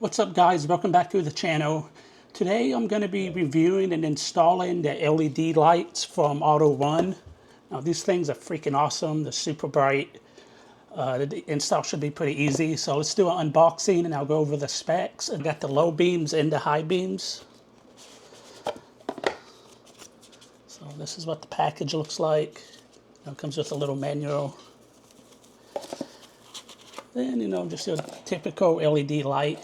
What's up guys, welcome back to the channel. Today I'm going to be reviewing and installing the LED lights from AutoOne. Now these things are freaking awesome, they're super bright. The install should be pretty easy, so let's do an unboxing and I'll go over the specs. I got the low beams and the high beams. So this is what the package looks like. It comes with a little manual. Then, just your typical LED light.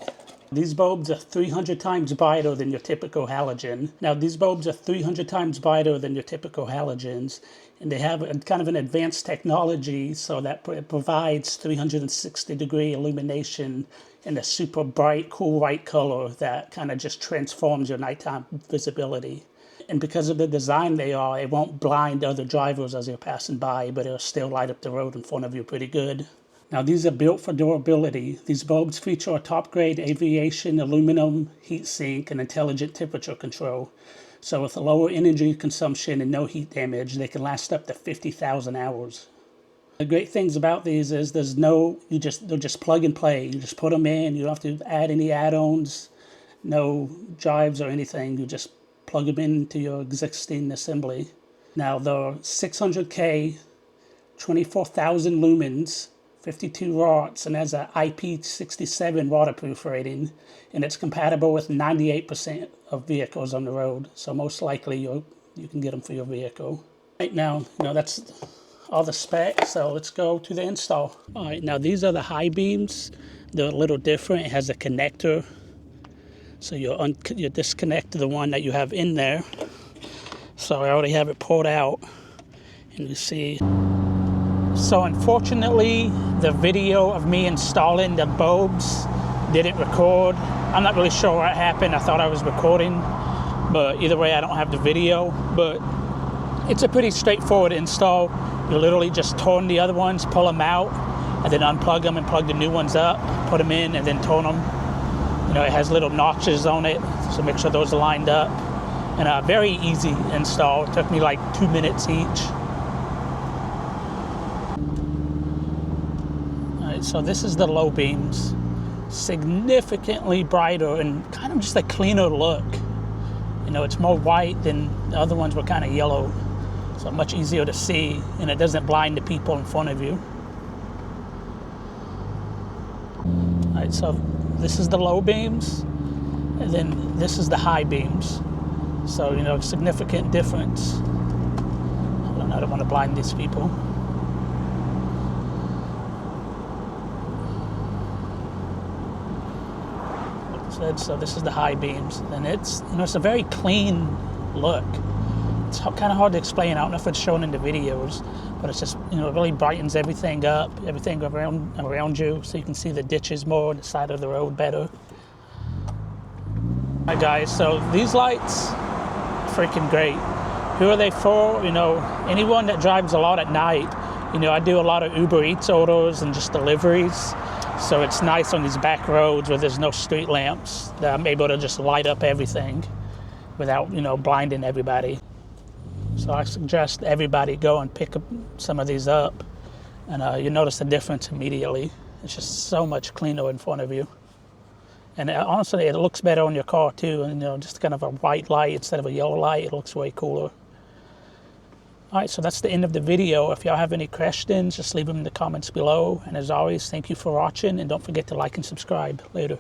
These bulbs are 300 times brighter than your typical halogen. Now, these bulbs are 300 times brighter than your typical halogens, and they have kind of an advanced technology so that it provides 360-degree illumination in a super bright, cool white color that kind of just transforms your nighttime visibility. And because of the design they are, it won't blind other drivers as you're passing by, but it'll still light up the road in front of you pretty good. Now these are built for durability. These bulbs feature a top-grade aviation aluminum heat sink and intelligent temperature control. So with a lower energy consumption and no heat damage, they can last up to 50,000 hours. The great things about these is they're just plug and play. You just put them in, you don't have to add any add-ons, no drives or anything. You just plug them into your existing assembly. Now they're 600K, 24,000 lumens, 52 watts, and has an IP67 waterproof rating, and it's compatible with 98% of vehicles on the road, so most likely you can get them for your vehicle. Right now, that's all the specs, so let's go to the install. All right, now these are the high beams. They're a little different. It has a connector, so you disconnect the one that you have in there. So I already have it pulled out, and you see. So unfortunately, the video of me installing the bulbs didn't record. I'm not really sure what happened. I thought I was recording, but either way, I don't have the video. But it's a pretty straightforward install. You literally just torn the other ones, pull them out, and then unplug them and plug the new ones up, put them in, and then torn them. It has little notches on it, so make sure those are lined up. And a very easy install. It took me like 2 minutes each. So this is the low beams, significantly brighter and kind of just a cleaner look. It's more white than the other ones were kind of yellow, so much easier to see, and it doesn't blind the people in front of you. All right, so this is the low beams, and then this is the high beams. So, significant difference. I don't want to blind these people. So this is the high beams, and it's it's a very clean look. It's kind of hard to explain. I don't know if it's shown in the videos, but it's just it really brightens everything up, everything around you, so you can see the ditches more on the side of the road better. All right, guys. So these lights, freaking great. Who are they for? Anyone that drives a lot at night. I do a lot of Uber Eats orders and just deliveries. So it's nice on these back roads where there's no street lamps that I'm able to just light up everything without, blinding everybody. So I suggest everybody go and pick up some of these up, and you notice the difference immediately. It's just so much cleaner in front of you. And honestly, it looks better on your car too. And just kind of a white light instead of a yellow light, it looks way cooler. All right, so that's the end of the video. If y'all have any questions, just leave them in the comments below. And as always, thank you for watching, and don't forget to like and subscribe. Later.